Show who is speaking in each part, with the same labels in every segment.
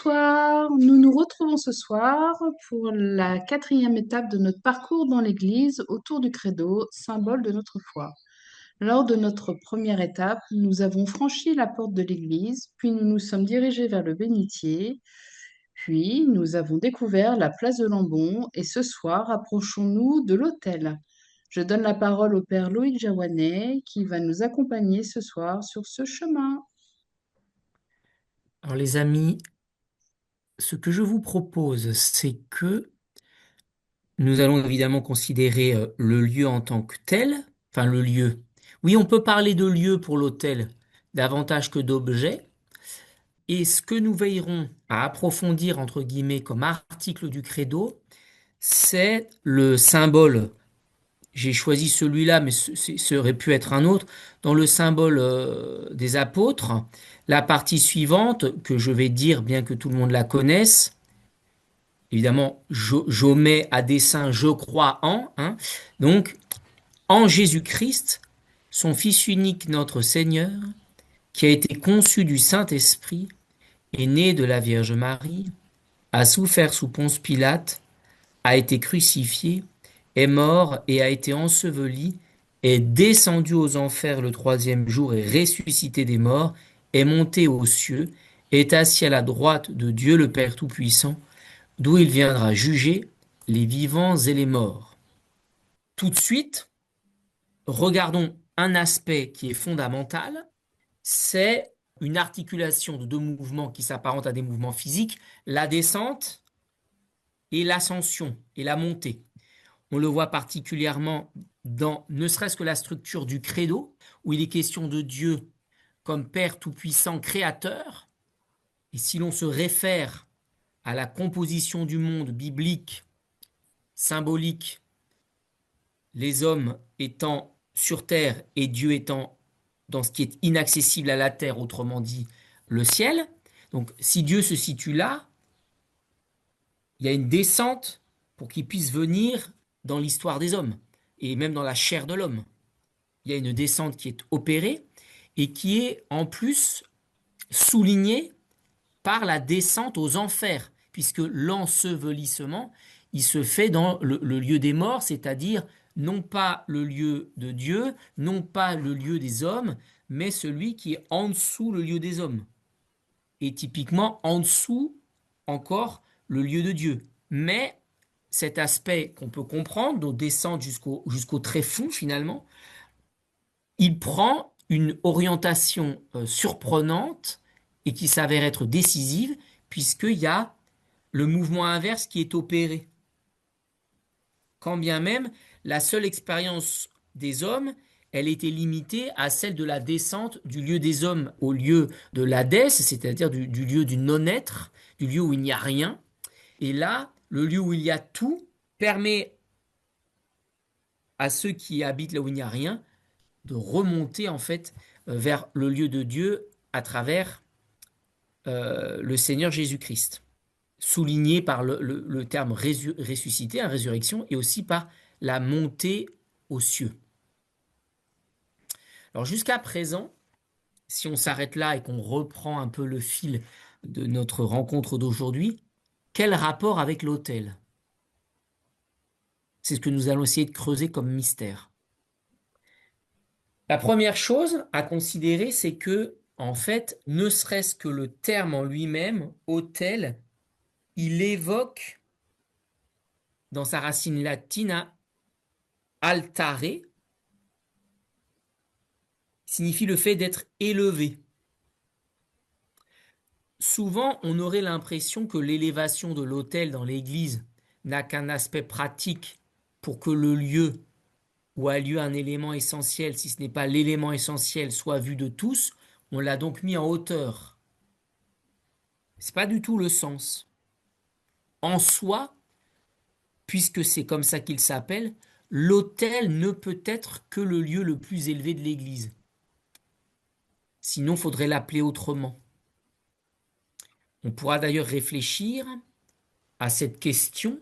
Speaker 1: Bonsoir, nous nous retrouvons ce soir pour la quatrième étape de notre parcours dans l'Église autour du credo, symbole de notre foi. Lors de notre première étape, nous avons franchi la porte de l'Église, puis nous nous sommes dirigés vers le bénitier, puis nous avons découvert la place de Lambon et ce soir, approchons-nous de l'autel. Je donne la parole au Père Loïc Jawanet qui va nous accompagner ce soir sur ce chemin.
Speaker 2: Alors les amis, ce que je vous propose, c'est que nous allons évidemment considérer le lieu en tant que tel, enfin le lieu. Oui, on peut parler de lieu pour l'autel davantage que d'objet, et ce que nous veillerons à approfondir, entre guillemets, comme article du credo, c'est le symbole. J'ai choisi celui-là, mais ça aurait pu être un autre. Dans le symbole des apôtres, la partie suivante, que je vais dire, bien que tout le monde la connaisse, évidemment, j'omets à dessein, je crois en, hein. Donc, en Jésus-Christ, son Fils unique, notre Seigneur, qui a été conçu du Saint-Esprit, est né de la Vierge Marie, a souffert sous Ponce Pilate, a été crucifié, est mort et a été enseveli, est descendu aux enfers le troisième jour et ressuscité des morts, est monté aux cieux, est assis à la droite de Dieu le Père Tout-Puissant, d'où il viendra juger les vivants et les morts. Tout de suite, regardons un aspect qui est fondamental, c'est une articulation de deux mouvements qui s'apparentent à des mouvements physiques, la descente et l'ascension et la montée. On le voit particulièrement dans ne serait-ce que la structure du credo, où il est question de Dieu comme Père Tout-Puissant créateur, et si l'on se réfère à la composition du monde biblique, symbolique, les hommes étant sur terre et Dieu étant dans ce qui est inaccessible à la terre, autrement dit le ciel. Donc si Dieu se situe là, il y a une descente pour qu'il puisse venir dans l'histoire des hommes et même dans la chair de l'homme. Il y a une descente qui est opérée et qui est en plus soulignée par la descente aux enfers, puisque l'ensevelissement, il se fait dans le lieu des morts, c'est-à-dire non pas le lieu de Dieu, non pas le lieu des hommes, mais celui qui est en dessous le lieu des hommes. Et typiquement en dessous encore le lieu de Dieu. Mais cet aspect qu'on peut comprendre, donc descendre jusqu'au tréfonds finalement, il prend une orientation surprenante et qui s'avère être décisive, puisqu'il y a le mouvement inverse qui est opéré. Quand bien même la seule expérience des hommes, elle était limitée à celle de la descente du lieu des hommes au lieu de l'Hadès, c'est-à-dire du lieu du non-être, du lieu où il n'y a rien. Et là, le lieu où il y a tout permet à ceux qui habitent là où il n'y a rien de remonter en fait vers le lieu de Dieu à travers le Seigneur Jésus-Christ, souligné par le terme ressuscité, la résurrection, et aussi par la montée aux cieux. Alors jusqu'à présent, si on s'arrête là et qu'on reprend un peu le fil de notre rencontre d'aujourd'hui, quel rapport avec l'autel? C'est ce que nous allons essayer de creuser comme mystère. La première chose à considérer, c'est que, en fait, ne serait-ce que le terme en lui-même, autel, il évoque dans sa racine latine altare, signifie le fait d'être élevé. Souvent, on aurait l'impression que l'élévation de l'autel dans l'église n'a qu'un aspect pratique pour que le lieu où a lieu un élément essentiel, si ce n'est pas l'élément essentiel, soit vu de tous. On l'a donc mis en hauteur. C'est pas du tout le sens. En soi, puisque c'est comme ça qu'il s'appelle, l'autel ne peut être que le lieu le plus élevé de l'église. Sinon, faudrait l'appeler autrement. On pourra d'ailleurs réfléchir à cette question,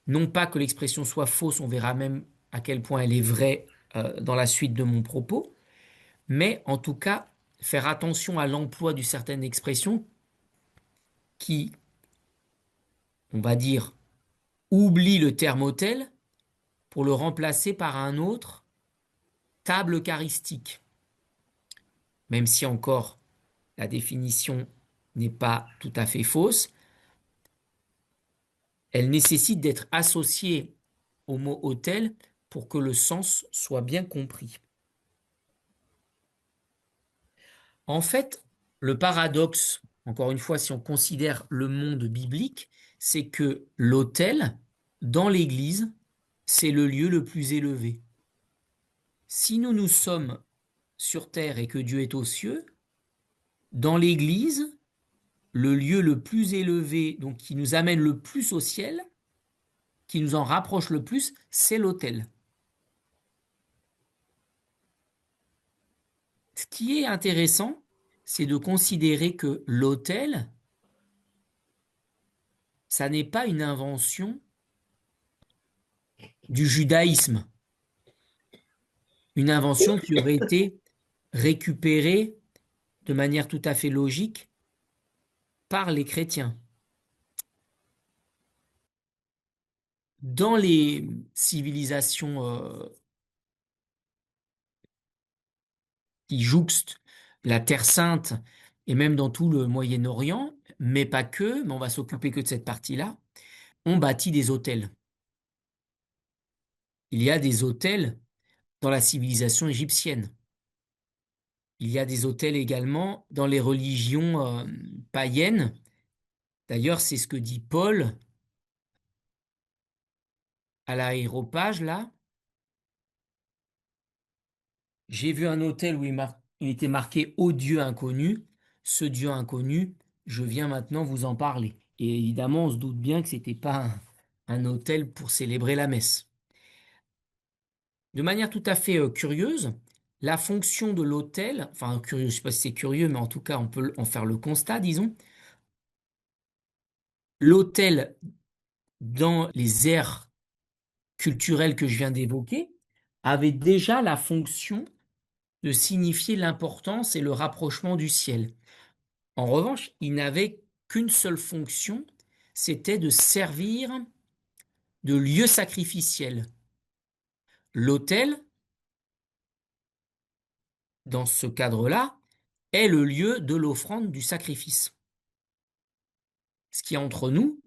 Speaker 2: non pas que l'expression soit fausse, on verra même à quel point elle est vraie dans la suite de mon propos, mais en tout cas faire attention à l'emploi d'une certaine expression qui, on va dire, oublie le terme autel pour le remplacer par un autre, table eucharistique. Même si encore la définition n'est pas tout à fait fausse, elle nécessite d'être associée au mot autel pour que le sens soit bien compris. En fait, le paradoxe, encore une fois, si on considère le monde biblique, c'est que l'autel, dans l'Église, c'est le lieu le plus élevé. Si nous sommes sur terre et que Dieu est aux cieux, dans l'Église, le lieu le plus élevé, donc qui nous amène le plus au ciel, qui nous en rapproche le plus, c'est l'autel. Ce qui est intéressant, c'est de considérer que l'autel, ça n'est pas une invention du judaïsme, une invention qui aurait été récupérée de manière tout à fait logique par les chrétiens. Dans les civilisations qui jouxtent la Terre Sainte et même dans tout le Moyen-Orient, mais pas que, mais on va s'occuper que de cette partie-là, on bâtit des autels. Il y a des autels dans la civilisation égyptienne. Il y a des autels également dans les religions païennes. D'ailleurs, c'est ce que dit Paul à l'aéropage, là. J'ai vu un autel où il était marqué Ô Dieu inconnu. Ce Dieu inconnu, je viens maintenant vous en parler. Et évidemment, on se doute bien que ce n'était pas un autel pour célébrer la messe. De manière tout à fait curieuse, la fonction de l'autel, enfin curieux, je ne sais pas si c'est curieux, mais en tout cas on peut en faire le constat, disons, l'autel dans les aires culturelles que je viens d'évoquer avait déjà la fonction de signifier l'importance et le rapprochement du ciel. En revanche, il n'avait qu'une seule fonction, c'était de servir de lieu sacrificiel. L'autel, dans ce cadre-là, est le lieu de l'offrande du sacrifice. Ce qui, entre nous,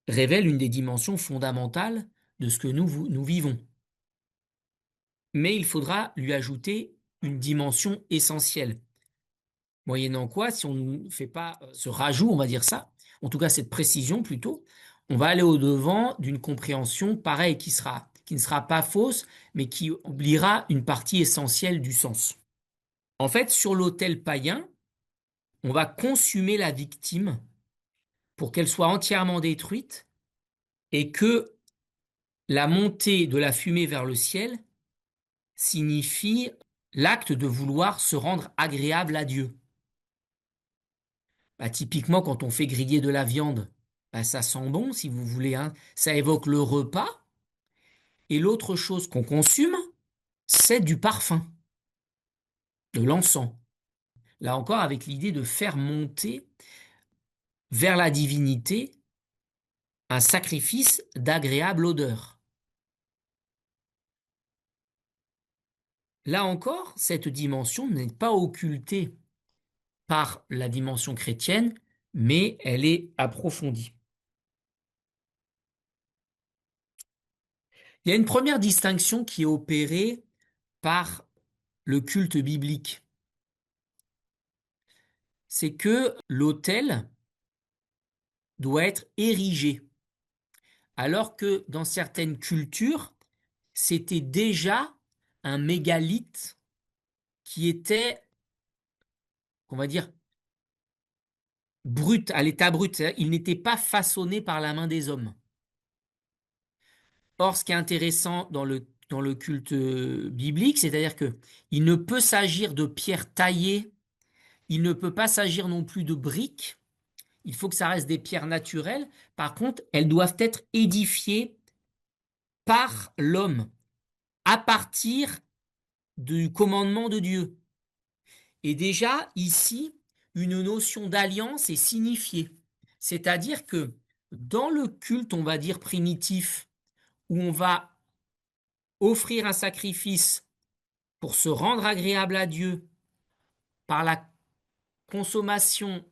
Speaker 2: révèle une des dimensions fondamentales de ce que nous vivons. Mais il faudra lui ajouter une dimension essentielle. Moyennant quoi, si on ne fait pas ce rajout, on va dire ça, en tout cas cette précision plutôt, on va aller au-devant d'une compréhension pareille qui ne sera pas fausse, mais qui oubliera une partie essentielle du sens. En fait, sur l'autel païen, on va consumer la victime pour qu'elle soit entièrement détruite et que la montée de la fumée vers le ciel signifie l'acte de vouloir se rendre agréable à Dieu. Bah, typiquement, quand on fait griller de la viande, bah, ça sent bon, si vous voulez, hein. Ça évoque le repas. Et l'autre chose qu'on consume, c'est du parfum, de l'encens. Là encore, avec l'idée de faire monter vers la divinité un sacrifice d'agréable odeur. Là encore, cette dimension n'est pas occultée par la dimension chrétienne, mais elle est approfondie. Il y a une première distinction qui est opérée par le culte biblique. C'est que l'autel doit être érigé, alors que dans certaines cultures, c'était déjà un mégalithe qui était, on va dire, brut, à l'état brut. Il n'était pas façonné par la main des hommes. Or, ce qui est intéressant dans le culte biblique, c'est-à-dire que il ne peut s'agir de pierres taillées, il ne peut pas s'agir non plus de briques, il faut que ça reste des pierres naturelles. Par contre, elles doivent être édifiées par l'homme, à partir du commandement de Dieu. Et déjà, ici, une notion d'alliance est signifiée. C'est-à-dire que dans le culte, on va dire primitif, où on va offrir un sacrifice pour se rendre agréable à Dieu par la consommation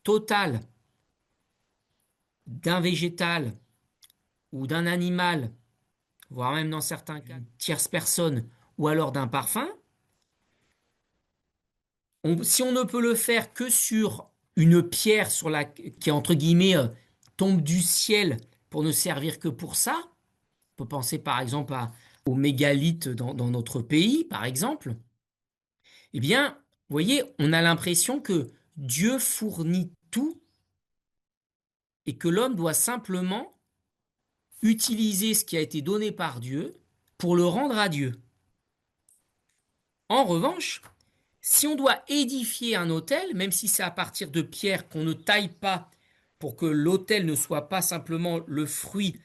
Speaker 2: totale d'un végétal ou d'un animal, voire même dans certains cas, une tierce personne, ou alors d'un parfum, si on ne peut le faire que sur une pierre qui, entre guillemets, tombe du ciel pour ne servir que pour ça, on peut penser par exemple aux mégalithes dans notre pays, par exemple, eh bien, vous voyez, on a l'impression que Dieu fournit tout et que l'homme doit simplement utiliser ce qui a été donné par Dieu pour le rendre à Dieu. En revanche, si on doit édifier un autel, même si c'est à partir de pierres qu'on ne taille pas pour que l'autel ne soit pas simplement le fruit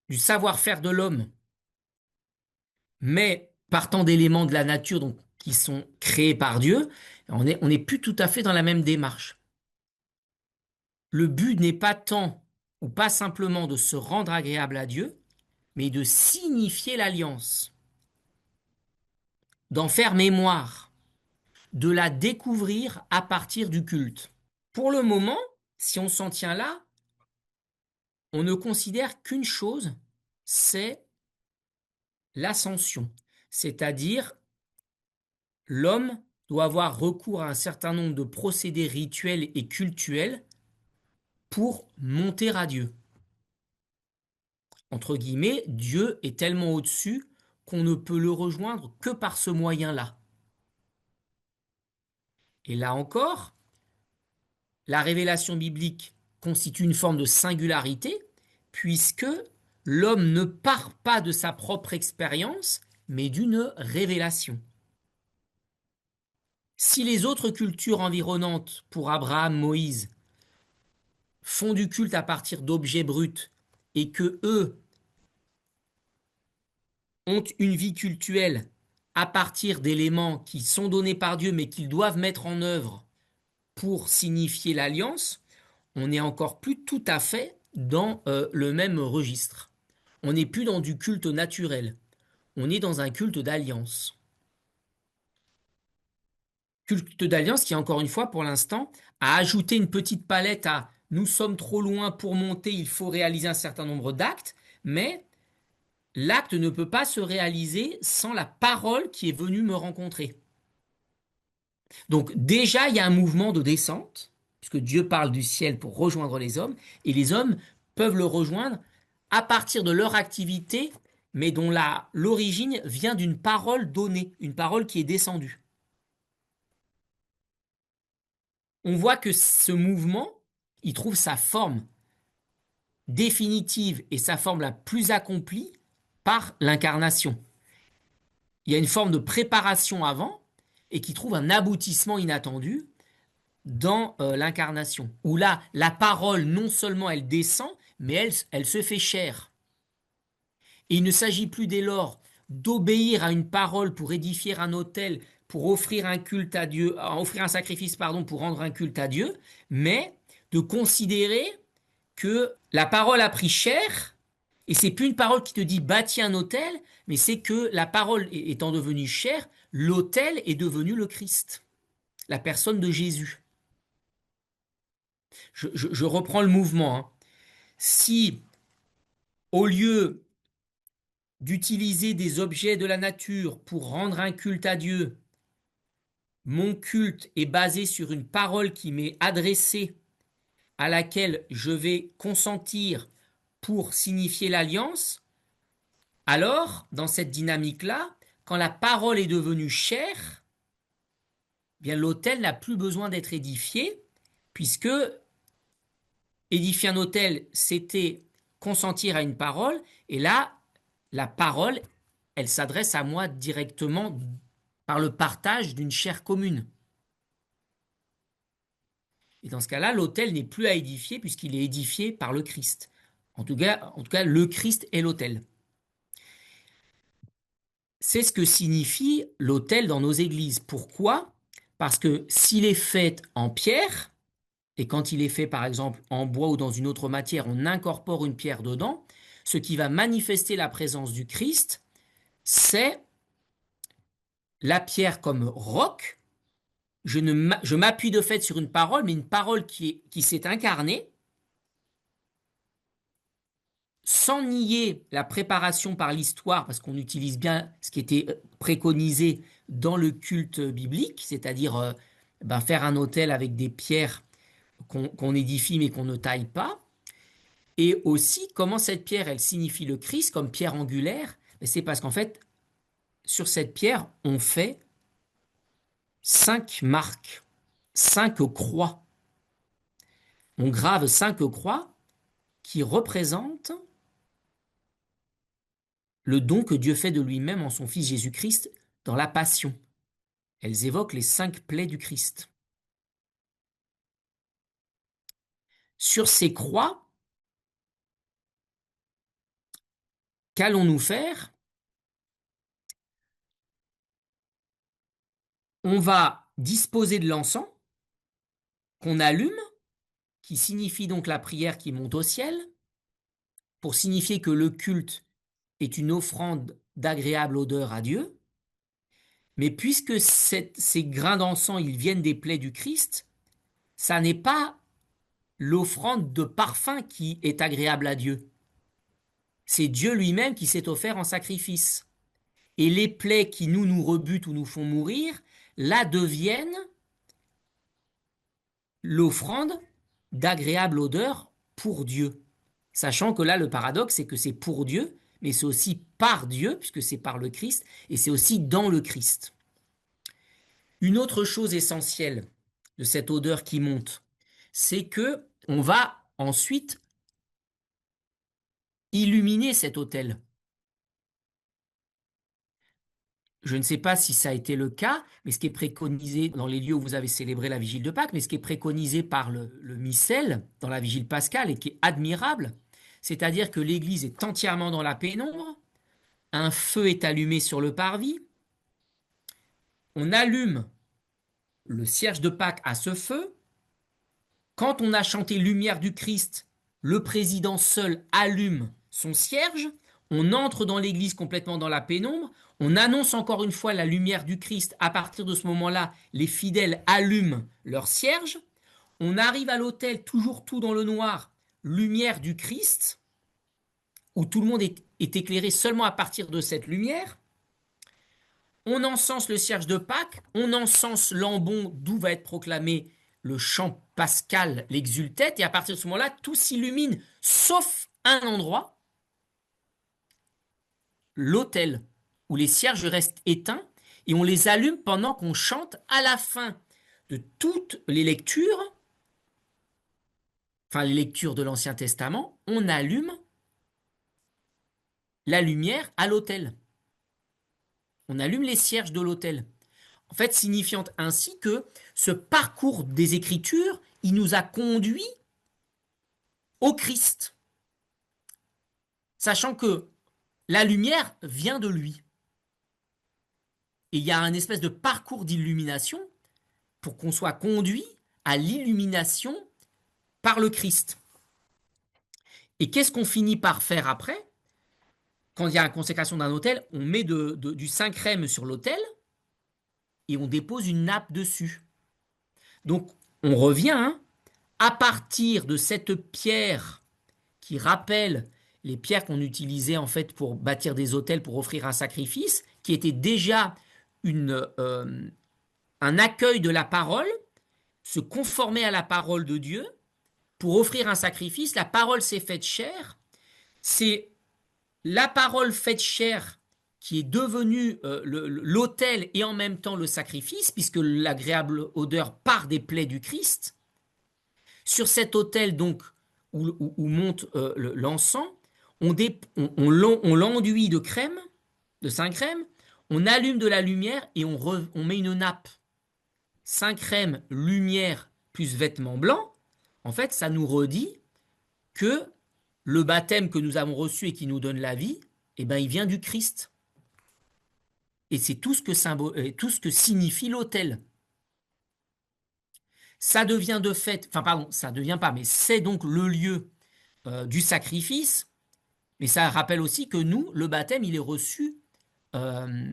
Speaker 2: du savoir-faire de l'homme, mais partant d'éléments de la nature donc, qui sont créés par Dieu, on n'est plus tout à fait dans la même démarche. Le but n'est pas tant ou pas simplement de se rendre agréable à Dieu, mais de signifier l'alliance, d'en faire mémoire, de la découvrir à partir du culte. Pour le moment, si on s'en tient là, on ne considère qu'une chose, c'est l'ascension. C'est-à-dire, l'homme doit avoir recours à un certain nombre de procédés rituels et cultuels pour monter à Dieu. Entre guillemets, Dieu est tellement au-dessus qu'on ne peut le rejoindre que par ce moyen-là. Et là encore, la révélation biblique constitue une forme de singularité, puisque l'homme ne part pas de sa propre expérience, mais d'une révélation. Si les autres cultures environnantes, pour Abraham, Moïse, font du culte à partir d'objets bruts, et que eux ont une vie cultuelle à partir d'éléments qui sont donnés par Dieu, mais qu'ils doivent mettre en œuvre pour signifier l'alliance, on n'est encore plus tout à fait dans le même registre. On n'est plus dans du culte naturel. On est dans un culte d'alliance. Culte d'alliance qui, encore une fois, pour l'instant, a ajouté une petite palette à nous sommes trop loin pour monter, il faut réaliser un certain nombre d'actes, mais l'acte ne peut pas se réaliser sans la parole qui est venue me rencontrer. Donc déjà, il y a un mouvement de descente, puisque Dieu parle du ciel pour rejoindre les hommes, et les hommes peuvent le rejoindre à partir de leur activité, mais dont l'origine vient d'une parole donnée, une parole qui est descendue. On voit que ce mouvement, il trouve sa forme définitive et sa forme la plus accomplie par l'incarnation. Il y a une forme de préparation avant et qui trouve un aboutissement inattendu dans l'incarnation, où là, la parole, non seulement elle descend, mais elle se fait chair. Et il ne s'agit plus dès lors d'obéir à une parole pour édifier un autel, pour offrir un culte à Dieu, offrir un sacrifice, pardon, pour rendre un culte à Dieu, mais de considérer que la parole a pris chair, et c'est plus une parole qui te dit bâtis un autel, mais c'est que la parole étant devenue chair, l'autel est devenu le Christ, la personne de Jésus. Je reprends le mouvement, hein. Si, au lieu d'utiliser des objets de la nature pour rendre un culte à Dieu, mon culte est basé sur une parole qui m'est adressée, à laquelle je vais consentir pour signifier l'alliance, alors, dans cette dynamique-là, quand la parole est devenue chair, eh bien l'autel n'a plus besoin d'être édifié, puisque édifier un autel, c'était consentir à une parole, et là, la parole, elle s'adresse à moi directement par le partage d'une chair commune. Et dans ce cas-là, l'autel n'est plus à édifier puisqu'il est édifié par le Christ. En tout cas, le Christ est l'autel. C'est ce que signifie l'autel dans nos églises. Pourquoi? Parce que s'il est fait en pierre, et quand il est fait par exemple en bois ou dans une autre matière, on incorpore une pierre dedans, ce qui va manifester la présence du Christ, c'est la pierre comme roc. Je m'appuie de fait sur une parole, mais une parole qui s'est incarnée, sans nier la préparation par l'histoire, parce qu'on utilise bien ce qui était préconisé dans le culte biblique, c'est-à-dire faire un autel avec des pierres qu'on édifie mais qu'on ne taille pas, et aussi comment cette pierre, elle signifie le Christ comme pierre angulaire. C'est parce qu'en fait, sur cette pierre, on fait 5 marques, 5 croix. On grave 5 croix qui représentent le don que Dieu fait de lui-même en son Fils Jésus-Christ dans la Passion. Elles évoquent les 5 plaies du Christ. Sur ces croix, qu'allons-nous faire? On va disposer de l'encens qu'on allume, qui signifie donc la prière qui monte au ciel, pour signifier que le culte est une offrande d'agréable odeur à Dieu. Mais puisque ces grains d'encens, ils viennent des plaies du Christ, ça n'est pas l'offrande de parfum qui est agréable à Dieu. C'est Dieu lui-même qui s'est offert en sacrifice. Et les plaies qui nous rebutent ou nous font mourir, là deviennent l'offrande d'agréable odeur pour Dieu. Sachant que là, le paradoxe, c'est que c'est pour Dieu, mais c'est aussi par Dieu, puisque c'est par le Christ, et c'est aussi dans le Christ. Une autre chose essentielle de cette odeur qui monte, c'est que on va ensuite illuminer cet autel. Je ne sais pas si ça a été le cas, mais ce qui est préconisé dans les lieux où vous avez célébré la vigile de Pâques, mais ce qui est préconisé par le missel dans la vigile pascale et qui est admirable, c'est-à-dire que l'église est entièrement dans la pénombre, un feu est allumé sur le parvis, on allume le cierge de Pâques à ce feu. Quand on a chanté Lumière du Christ, le président seul allume son cierge, on entre dans l'église complètement dans la pénombre, on annonce encore une fois la lumière du Christ. À partir de ce moment-là, les fidèles allument leur cierge, on arrive à l'autel, toujours tout dans le noir, lumière du Christ, où tout le monde est éclairé seulement à partir de cette lumière. On encense le cierge de Pâques, on encense l'ambon d'où va être proclamé le chant pascal, l'exultète, et à partir de ce moment-là, tout s'illumine, sauf un endroit, l'autel, où les cierges restent éteints, et on les allume pendant qu'on chante à la fin de toutes les lectures, enfin les lectures de l'Ancien Testament, on allume la lumière à l'autel. On allume les cierges de l'autel. En fait, signifiant ainsi que ce parcours des Écritures, il nous a conduits au Christ, sachant que la lumière vient de lui. Et il y a un espèce de parcours d'illumination pour qu'on soit conduit à l'illumination par le Christ. Et qu'est-ce qu'on finit par faire après? Quand il y a la consécration d'un autel, on met du Saint-Crème sur l'autel et on dépose une nappe dessus. Donc, on revient, hein, à partir de cette pierre qui rappelle les pierres qu'on utilisait en fait pour bâtir des autels, pour offrir un sacrifice, qui était déjà un accueil de la parole, se conformer à la parole de Dieu pour offrir un sacrifice. La parole s'est faite chair. C'est la parole faite chair qui est devenue l'autel et en même temps le sacrifice, puisque l'agréable odeur part des plaies du Christ. Sur cet autel donc où monte l'encens, on l'enduit de crème, de Saint-Crème, on allume de la lumière et on met une nappe. Saint-Crème, lumière plus vêtements blancs, en fait, ça nous redit que le baptême que nous avons reçu et qui nous donne la vie, eh ben, il vient du Christ. Et c'est tout ce que signifie l'autel. ça devient de fait, enfin pardon, ça devient pas, mais c'est donc le lieu du sacrifice. Mais ça rappelle aussi que nous, le baptême, il est reçu euh,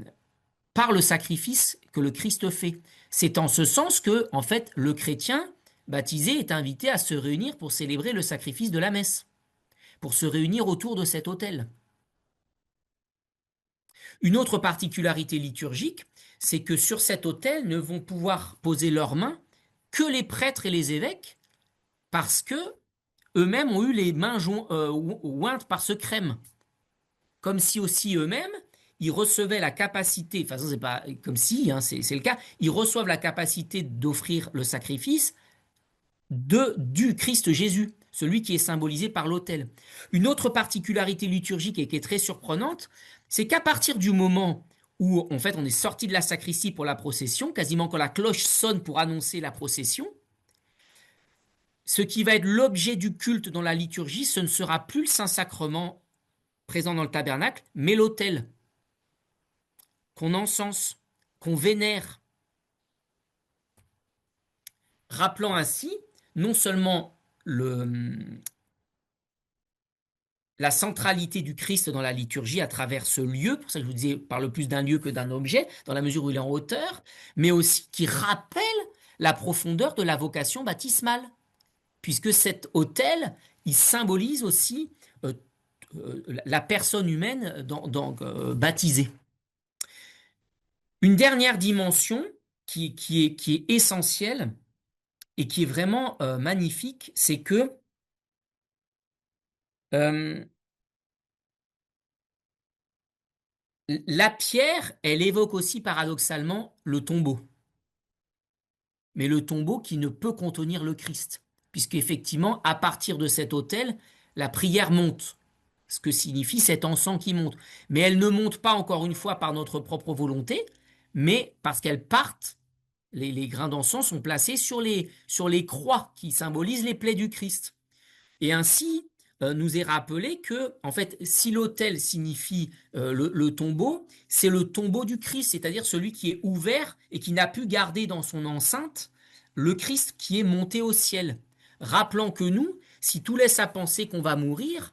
Speaker 2: par le sacrifice que le Christ fait. C'est en ce sens que, en fait, le chrétien baptisé est invité à se réunir pour célébrer le sacrifice de la messe, pour se réunir autour de cet autel. Une autre particularité liturgique, c'est que sur cet autel ne vont pouvoir poser leurs mains que les prêtres et les évêques, parce que eux-mêmes ont eu les mains ointes par ce crème. Comme si aussi eux-mêmes, ils recevaient la capacité, enfin ça c'est pas comme si, hein, c'est le cas, ils reçoivent la capacité d'offrir le sacrifice du Christ Jésus, celui qui est symbolisé par l'autel. Une autre particularité liturgique et qui est très surprenante, c'est qu'à partir du moment où en fait on est sorti de la sacristie pour la procession, quasiment quand la cloche sonne pour annoncer la procession, ce qui va être l'objet du culte dans la liturgie, ce ne sera plus le Saint-Sacrement présent dans le tabernacle, mais l'autel qu'on encense, qu'on vénère, rappelant ainsi non seulement la centralité du Christ dans la liturgie à travers ce lieu, pour ça que je vous disais, parle plus d'un lieu que d'un objet, dans la mesure où il est en hauteur, mais aussi qui rappelle la profondeur de la vocation baptismale, puisque cet autel, il symbolise aussi la personne humaine baptisée. Une dernière dimension qui est essentielle et qui est vraiment magnifique, c'est que euh, la pierre, elle évoque aussi paradoxalement le tombeau. Mais le tombeau qui ne peut contenir le Christ. Puisqu'effectivement, à partir de cet autel, la prière monte. Ce que signifie cet encens qui monte. Mais elle ne monte pas encore une fois par notre propre volonté, mais parce qu'elles partent, les grains d'encens sont placés sur les croix qui symbolisent les plaies du Christ. Et ainsi, nous est rappelé que, en fait, si l'autel signifie le tombeau, c'est le tombeau du Christ, c'est-à-dire celui qui est ouvert et qui n'a pu garder dans son enceinte le Christ qui est monté au ciel. Rappelant que nous, si tout laisse à penser qu'on va mourir,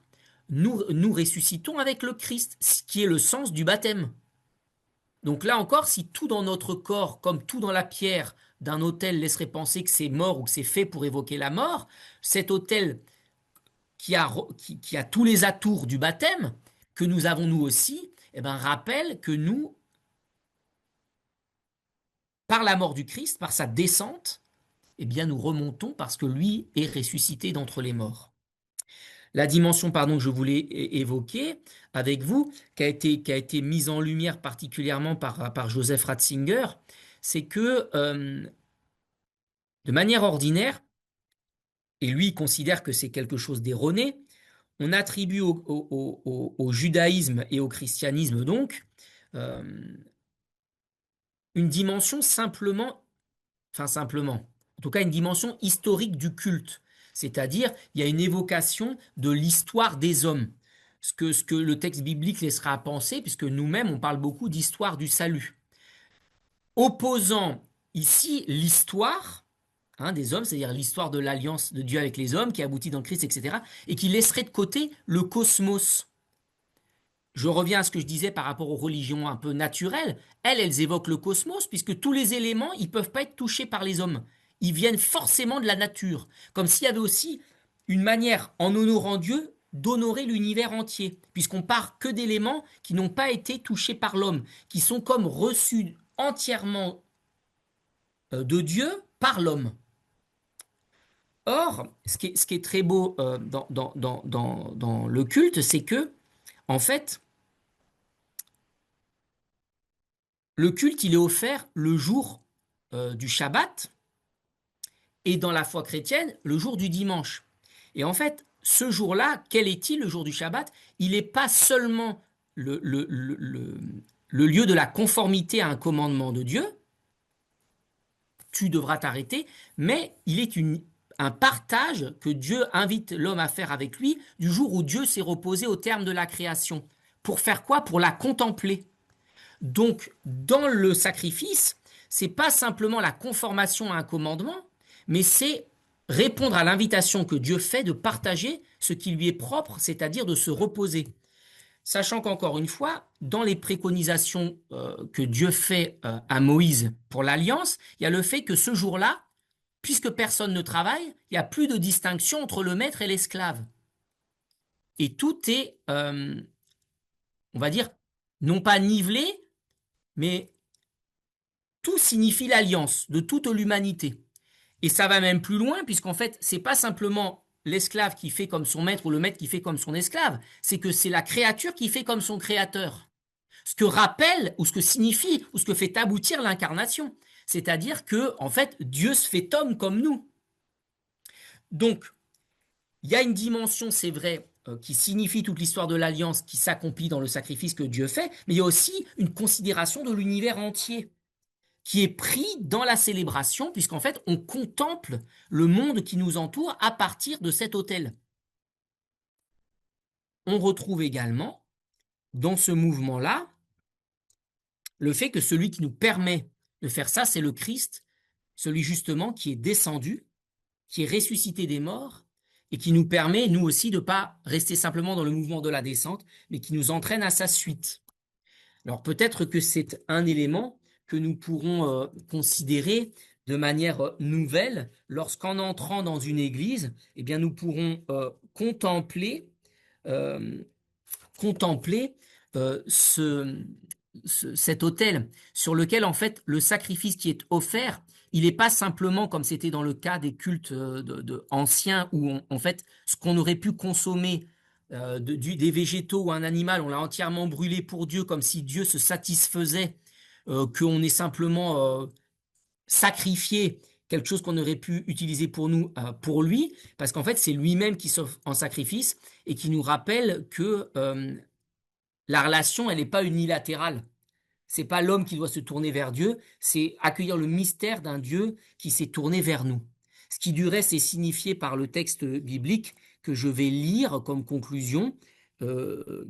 Speaker 2: nous ressuscitons avec le Christ, ce qui est le sens du baptême. Donc là encore, si tout dans notre corps, comme tout dans la pierre d'un autel, laisserait penser que c'est mort ou que c'est fait pour évoquer la mort, cet autel qui a tous les atours du baptême, que nous avons nous aussi, eh ben, rappelle que nous, par la mort du Christ, par sa descente, eh bien, nous remontons parce que lui est ressuscité d'entre les morts. La dimension, pardon, que je voulais évoquer avec vous, qui a été mise en lumière particulièrement par Joseph Ratzinger, c'est que, de manière ordinaire, et lui il considère que c'est quelque chose d'erroné, on attribue au judaïsme et au christianisme donc euh, une dimension simplement, en tout cas une dimension historique du culte. C'est-à-dire, il y a une évocation de l'histoire des hommes. Ce que le texte biblique laissera à penser, puisque nous-mêmes, on parle beaucoup d'histoire du salut. Opposant ici l'histoire des hommes, c'est-à-dire l'histoire de l'alliance de Dieu avec les hommes qui aboutit dans le Christ, etc., et qui laisserait de côté le cosmos. Je reviens à ce que je disais par rapport aux religions un peu naturelles. Elles évoquent le cosmos, puisque tous les éléments, ils ne peuvent pas être touchés par les hommes. Ils viennent forcément de la nature. Comme s'il y avait aussi une manière, en honorant Dieu, d'honorer l'univers entier, puisqu'on part que d'éléments qui n'ont pas été touchés par l'homme, qui sont comme reçus entièrement de Dieu par l'homme. Or, ce qui est très beau dans le culte, c'est que, en fait, le culte, il est offert le jour du Shabbat et dans la foi chrétienne, le jour du dimanche. Et en fait, ce jour-là, quel est-il le jour du Shabbat? Il n'est pas seulement le lieu de la conformité à un commandement de Dieu, tu devras t'arrêter, mais il est un partage que Dieu invite l'homme à faire avec lui du jour où Dieu s'est reposé au terme de la création. Pour faire quoi? Pour la contempler. Donc, dans le sacrifice, c'est pas simplement la conformation à un commandement, mais c'est répondre à l'invitation que Dieu fait de partager ce qui lui est propre, c'est-à-dire de se reposer. Sachant qu'encore une fois, dans les préconisations que Dieu fait à Moïse pour l'alliance, il y a le fait que ce jour-là, puisque personne ne travaille, il n'y a plus de distinction entre le maître et l'esclave. Et tout est, on va dire, non pas nivelé, mais tout signifie l'alliance de toute l'humanité. Et ça va même plus loin, puisqu'en fait, c'est pas simplement l'esclave qui fait comme son maître ou le maître qui fait comme son esclave, c'est que c'est la créature qui fait comme son créateur. Ce que rappelle, ou ce que signifie, ou ce que fait aboutir l'incarnation. C'est-à-dire que, en fait, Dieu se fait homme comme nous. Donc, il y a une dimension, c'est vrai, qui signifie toute l'histoire de l'alliance qui s'accomplit dans le sacrifice que Dieu fait, mais il y a aussi une considération de l'univers entier qui est pris dans la célébration, puisqu'en fait, on contemple le monde qui nous entoure à partir de cet autel. On retrouve également, dans ce mouvement-là, le fait que celui qui nous permet de faire ça, c'est le Christ, celui justement qui est descendu, qui est ressuscité des morts, et qui nous permet, nous aussi, de ne pas rester simplement dans le mouvement de la descente, mais qui nous entraîne à sa suite. Alors peut-être que c'est un élément que nous pourrons considérer de manière nouvelle lorsqu'en entrant dans une église, eh bien, nous pourrons euh, contempler cet autel sur lequel en fait le sacrifice qui est offert, il n'est pas simplement comme c'était dans le cas des cultes anciens où en fait ce qu'on aurait pu consommer des végétaux ou un animal, on l'a entièrement brûlé pour Dieu comme si Dieu se satisfaisait qu'on ait simplement sacrifié quelque chose qu'on aurait pu utiliser pour nous, pour lui, parce qu'en fait c'est lui-même qui s'offre en sacrifice et qui nous rappelle que la relation, elle n'est pas unilatérale. C'est pas l'homme qui doit se tourner vers Dieu, c'est accueillir le mystère d'un Dieu qui s'est tourné vers nous. Ce qui du reste est signifié par le texte biblique que je vais lire comme conclusion,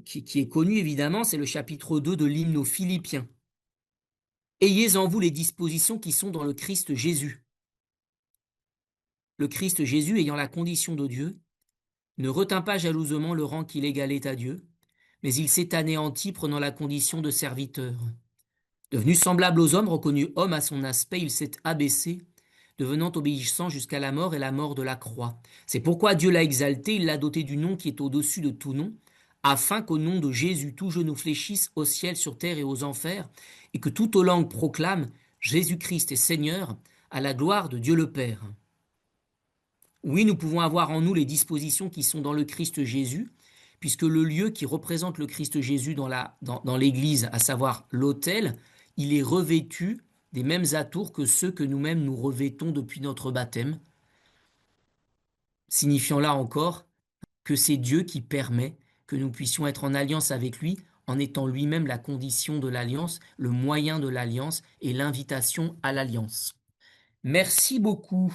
Speaker 2: qui est connu évidemment, c'est le chapitre 2 de l'hymne aux Philippiens. Ayez en vous les dispositions qui sont dans le Christ Jésus. Le Christ Jésus, ayant la condition de Dieu, ne retint pas jalousement le rang qu'il égalait à Dieu, mais il s'est anéanti prenant la condition de serviteur. Devenu semblable aux hommes, reconnu homme à son aspect, il s'est abaissé, devenant obéissant jusqu'à la mort et la mort de la croix. C'est pourquoi Dieu l'a exalté, il l'a doté du nom qui est au-dessus de tout nom, afin qu'au nom de Jésus tout genou fléchisse au ciel, sur terre et aux enfers, et que toute langue proclame Jésus-Christ est Seigneur, à la gloire de Dieu le Père. Oui, nous pouvons avoir en nous les dispositions qui sont dans le Christ Jésus, puisque le lieu qui représente le Christ Jésus dans l'Église, à savoir l'autel, il est revêtu des mêmes atours que ceux que nous-mêmes nous revêtons depuis notre baptême, signifiant là encore que c'est Dieu qui permet que nous puissions être en alliance avec lui, en étant lui-même la condition de l'alliance, le moyen de l'alliance et l'invitation à l'alliance. Merci beaucoup.